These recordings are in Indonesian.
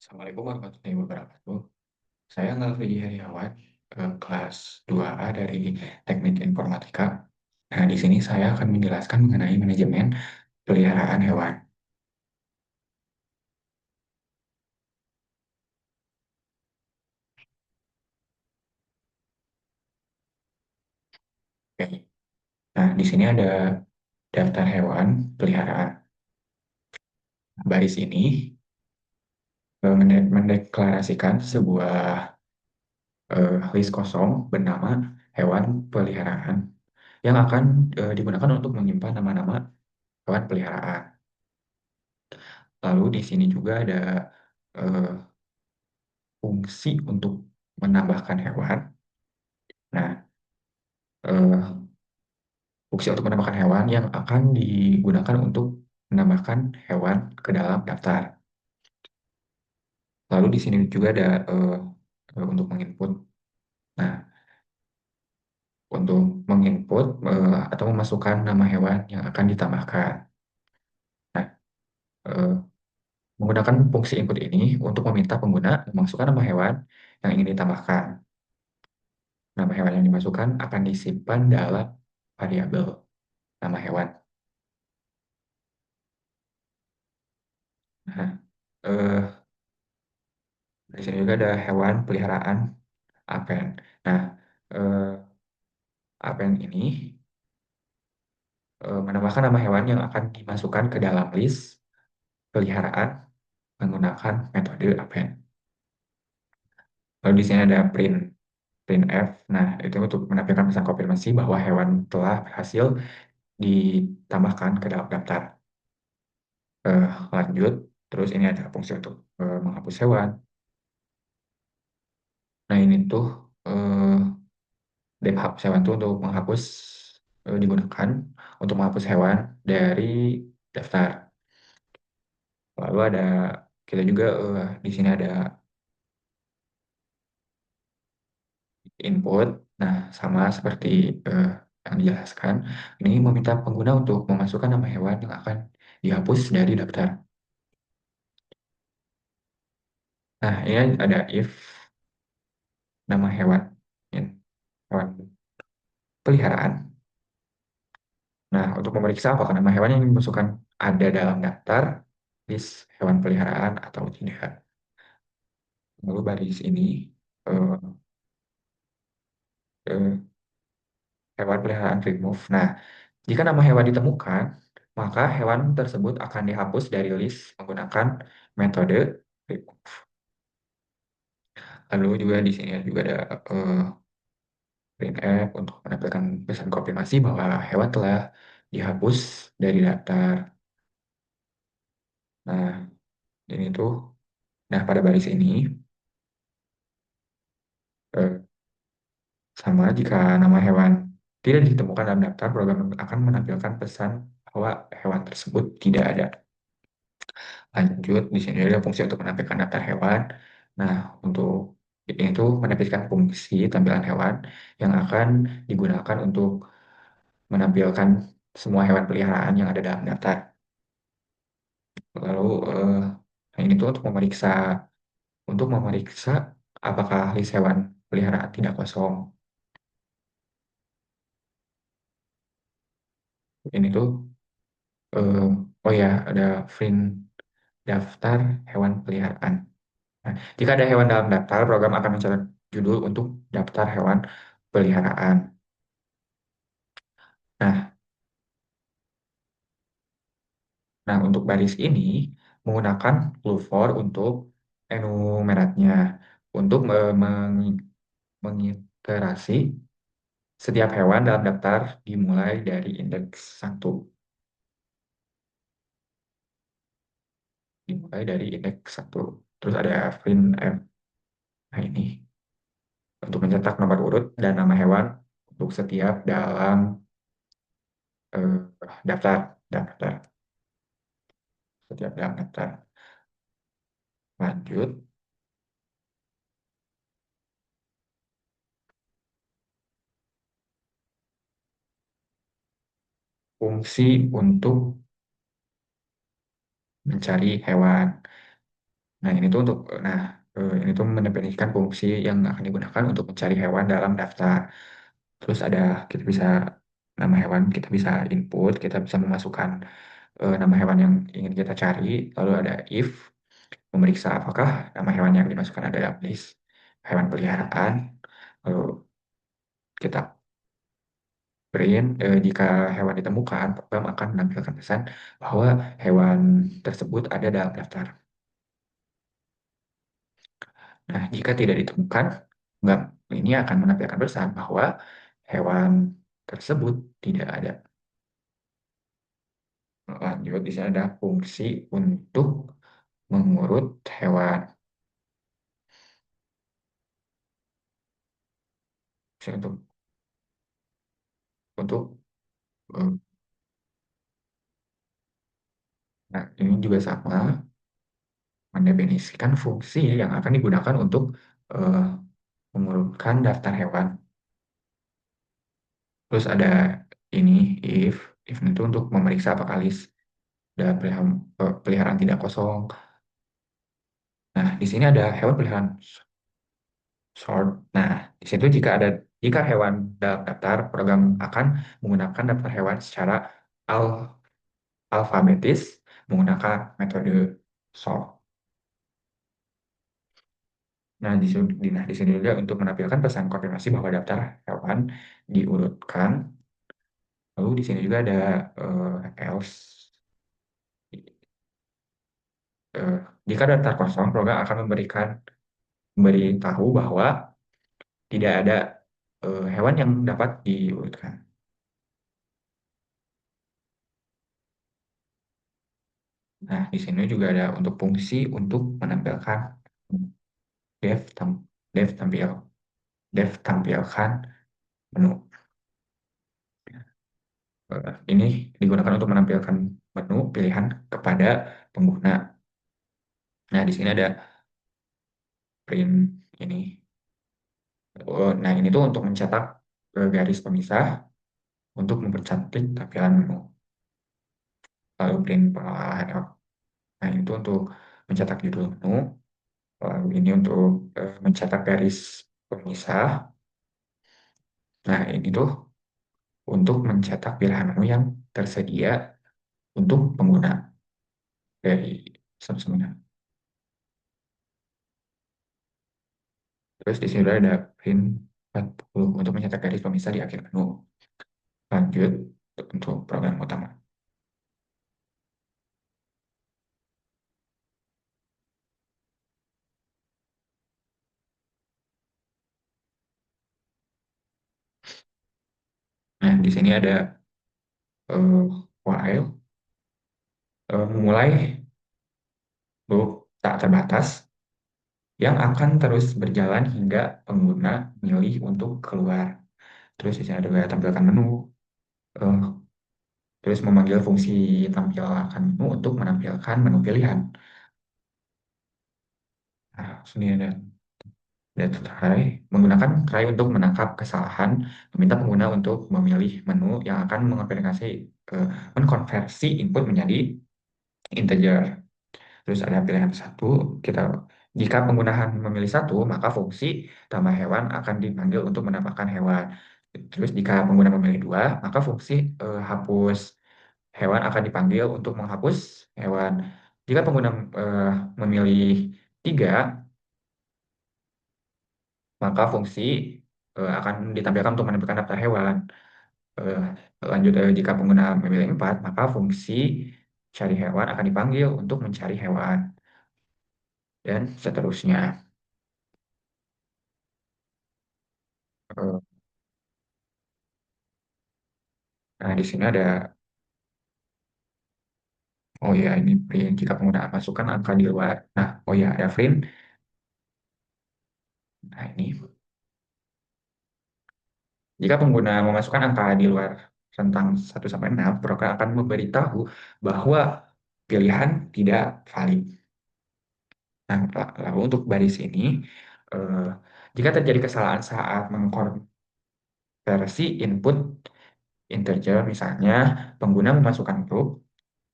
Assalamualaikum warahmatullahi wabarakatuh. Saya Ngalfi Heriawan, kelas 2A dari Teknik Informatika. Nah, di sini saya akan menjelaskan mengenai manajemen peliharaan hewan. Oke. Nah, di sini ada daftar hewan peliharaan. Baris ini mendeklarasikan sebuah list kosong bernama hewan peliharaan yang akan digunakan untuk menyimpan nama-nama hewan peliharaan. Lalu di sini juga ada eh, fungsi untuk menambahkan hewan. Nah, eh, fungsi untuk menambahkan hewan yang akan digunakan untuk menambahkan hewan ke dalam daftar. Lalu di sini juga ada untuk menginput. Nah, untuk menginput atau memasukkan nama hewan yang akan ditambahkan. Nah, eh, menggunakan fungsi input ini untuk meminta pengguna memasukkan nama hewan yang ingin ditambahkan. Nama hewan yang dimasukkan akan disimpan dalam variabel nama hewan. Nah, eh, di sini juga ada hewan peliharaan apen. Nah, eh, apen ini menambahkan nama hewan yang akan dimasukkan ke dalam list peliharaan menggunakan metode apen. Lalu di sini ada printf. Nah, itu untuk menampilkan pesan konfirmasi bahwa hewan telah berhasil ditambahkan ke dalam daftar. Lanjut, terus ini ada fungsi untuk menghapus hewan. Nah, ini tuh eh, hapus hewan itu untuk menghapus digunakan untuk menghapus hewan dari daftar. Lalu ada kita juga di sini ada input. Nah, sama seperti eh, yang dijelaskan, ini meminta pengguna untuk memasukkan nama hewan yang akan dihapus dari daftar. Nah, ini ada if nama hewan, ya, hewan peliharaan. Nah, untuk memeriksa apakah nama hewan yang dimasukkan ada dalam daftar list hewan peliharaan atau tidak. Lalu baris ini eh, eh, hewan peliharaan remove. Nah, jika nama hewan ditemukan, maka hewan tersebut akan dihapus dari list menggunakan metode remove. Lalu juga di sini juga ada printf untuk menampilkan pesan konfirmasi bahwa hewan telah dihapus dari daftar. Nah, ini tuh, nah pada baris ini eh, sama jika nama hewan tidak ditemukan dalam daftar, program akan menampilkan pesan bahwa hewan tersebut tidak ada. Lanjut, di sini ada fungsi untuk menampilkan daftar hewan. Nah, untuk ini tuh menampilkan fungsi tampilan hewan yang akan digunakan untuk menampilkan semua hewan peliharaan yang ada dalam daftar. Lalu, nah ini tuh untuk memeriksa apakah list hewan peliharaan tidak kosong. Ini tuh, eh, oh ya, ada print daftar hewan peliharaan. Nah, jika ada hewan dalam daftar, program akan mencatat judul untuk daftar hewan peliharaan. Nah, untuk baris ini menggunakan for untuk enumeratnya untuk mengiterasi setiap hewan dalam daftar dimulai dari indeks satu. Dimulai dari indeks satu. Terus ada printf. Nah, ini untuk mencetak nomor urut dan nama hewan untuk setiap dalam eh, daftar. Setiap dalam daftar. Lanjut, fungsi untuk mencari hewan. Nah, ini tuh untuk ini tuh mendefinisikan fungsi yang akan digunakan untuk mencari hewan dalam daftar. Terus ada kita bisa nama hewan, kita bisa input, kita bisa memasukkan nama hewan yang ingin kita cari. Lalu ada if, memeriksa apakah nama hewan yang dimasukkan ada dalam list hewan peliharaan. Lalu kita print, jika hewan ditemukan, program akan menampilkan pesan bahwa hewan tersebut ada dalam daftar. Nah, jika tidak ditemukan, program ini akan menampilkan pesan bahwa hewan tersebut tidak ada. Lanjut, di sini ada fungsi untuk mengurut hewan. Fungsi untuk eh, nah, ini juga sama, mendefinisikan fungsi yang akan digunakan untuk eh, mengurutkan daftar hewan. Terus ada ini if itu untuk memeriksa apakah list dan peliharaan tidak kosong. Nah, di sini ada hewan peliharaan sort. Nah, di situ jika hewan dalam daftar, program akan menggunakan daftar hewan secara al alfabetis menggunakan metode sort. Di sini juga untuk menampilkan pesan konfirmasi bahwa daftar hewan diurutkan. Lalu di sini juga ada else. Eh, Jika daftar kosong, program akan memberitahu bahwa tidak ada hewan yang dapat diurutkan. Nah, di sini juga ada untuk fungsi untuk menampilkan dev tam, dev tampil dev tampilkan menu. Ini digunakan untuk menampilkan menu pilihan kepada pengguna. Nah, di sini ada print ini. Nah, ini tuh untuk mencetak garis pemisah untuk mempercantik tampilan menu. Lalu print pengolahan. Nah, itu untuk mencetak judul menu. Lalu ini untuk mencetak garis pemisah. Nah, ini tuh untuk mencetak pilihan menu yang tersedia untuk pengguna dari Samsung. Terus di sini ada print 40 untuk mencetak garis pemisah di akhir menu. Lanjut untuk program utama. Nah, di sini ada while memulai loop tak terbatas yang akan terus berjalan hingga pengguna milih untuk keluar. Terus di sini ada juga tampilkan menu, eh, terus memanggil fungsi tampilkan menu untuk menampilkan menu pilihan. Nah, sini ada that try, menggunakan try untuk menangkap kesalahan, meminta pengguna untuk memilih menu yang akan mengkonversi input menjadi integer. Terus ada pilihan satu, kita jika penggunaan memilih satu, maka fungsi tambah hewan akan dipanggil untuk menambahkan hewan. Terus jika pengguna memilih dua, maka fungsi hapus hewan akan dipanggil untuk menghapus hewan. Jika pengguna eh, memilih tiga, maka fungsi akan ditampilkan untuk menampilkan daftar hewan. Eh, Lanjut, jika pengguna memilih empat, maka fungsi cari hewan akan dipanggil untuk mencari hewan dan seterusnya. Eh, Nah, di sini ada, oh ya, ini print. Jika penggunaan masukkan angka di luar. Nah, oh ya, ada print. Nah, ini. Jika pengguna memasukkan angka di luar rentang 1 sampai 6, program akan memberitahu bahwa pilihan tidak valid. Nah, lalu untuk baris ini, eh, jika terjadi kesalahan saat mengkonversi input integer, misalnya pengguna memasukkan grup,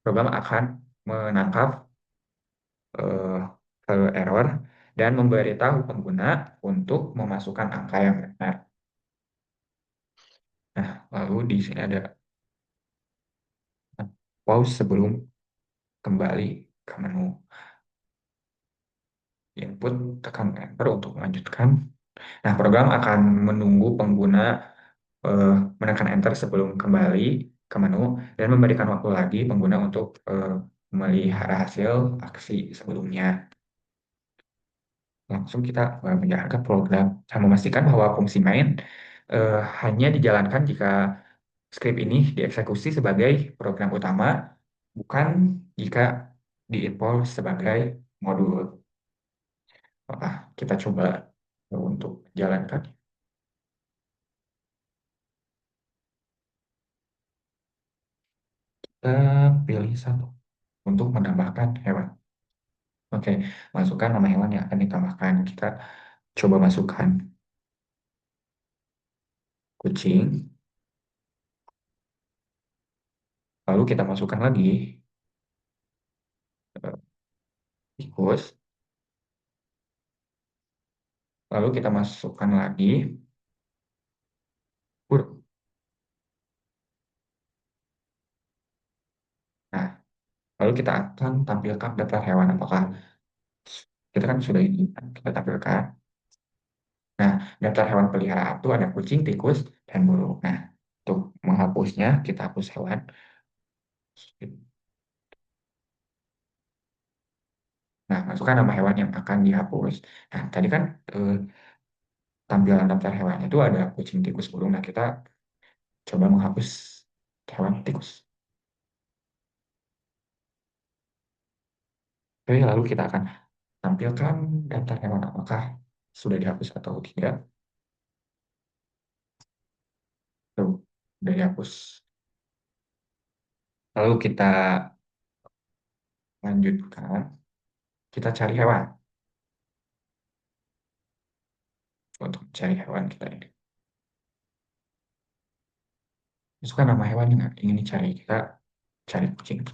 program akan menangkap eh, error dan memberitahu pengguna untuk memasukkan angka yang benar. Nah, lalu di sini ada pause sebelum kembali ke menu input, tekan enter untuk melanjutkan. Nah, program akan menunggu pengguna eh, menekan enter sebelum kembali ke menu dan memberikan waktu lagi pengguna untuk melihara hasil aksi sebelumnya. Langsung kita menjalankan program dan memastikan bahwa fungsi main hanya dijalankan jika skrip ini dieksekusi sebagai program utama, bukan jika diimport sebagai modul. Kita coba untuk jalankan. Kita pilih satu untuk menambahkan hewan. Oke, masukkan nama hewan yang akan ditambahkan. Kita coba masukkan kucing, lalu kita masukkan lagi eh, tikus, lalu kita masukkan lagi burung. Nah, lalu kita akan tampilkan daftar hewan. Apakah kita kan sudah ini kita tampilkan. Nah, daftar hewan peliharaan itu ada kucing, tikus, dan burung. Nah, untuk menghapusnya, kita hapus hewan. Nah, masukkan nama hewan yang akan dihapus. Nah, tadi kan tampilan daftar hewan itu ada kucing, tikus, burung. Nah, kita coba menghapus hewan tikus. Oke, lalu kita akan tampilkan daftar hewan apakah sudah dihapus atau tidak. Tuh, sudah dihapus. Lalu kita lanjutkan. Kita cari hewan. Untuk cari hewan kita ini. Masukkan nama hewan yang ingin dicari. Kita cari kucing.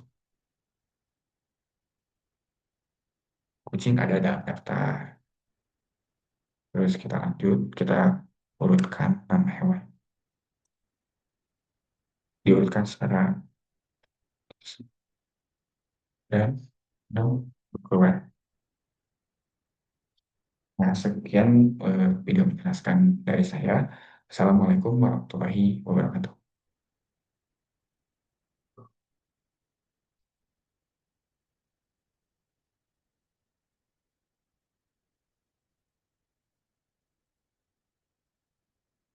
Kucing ada dalam daftar. Terus kita lanjut. Kita urutkan nama hewan. Diurutkan secara dan no keluar. Nah, sekian video menjelaskan dari saya. Assalamualaikum warahmatullahi wabarakatuh.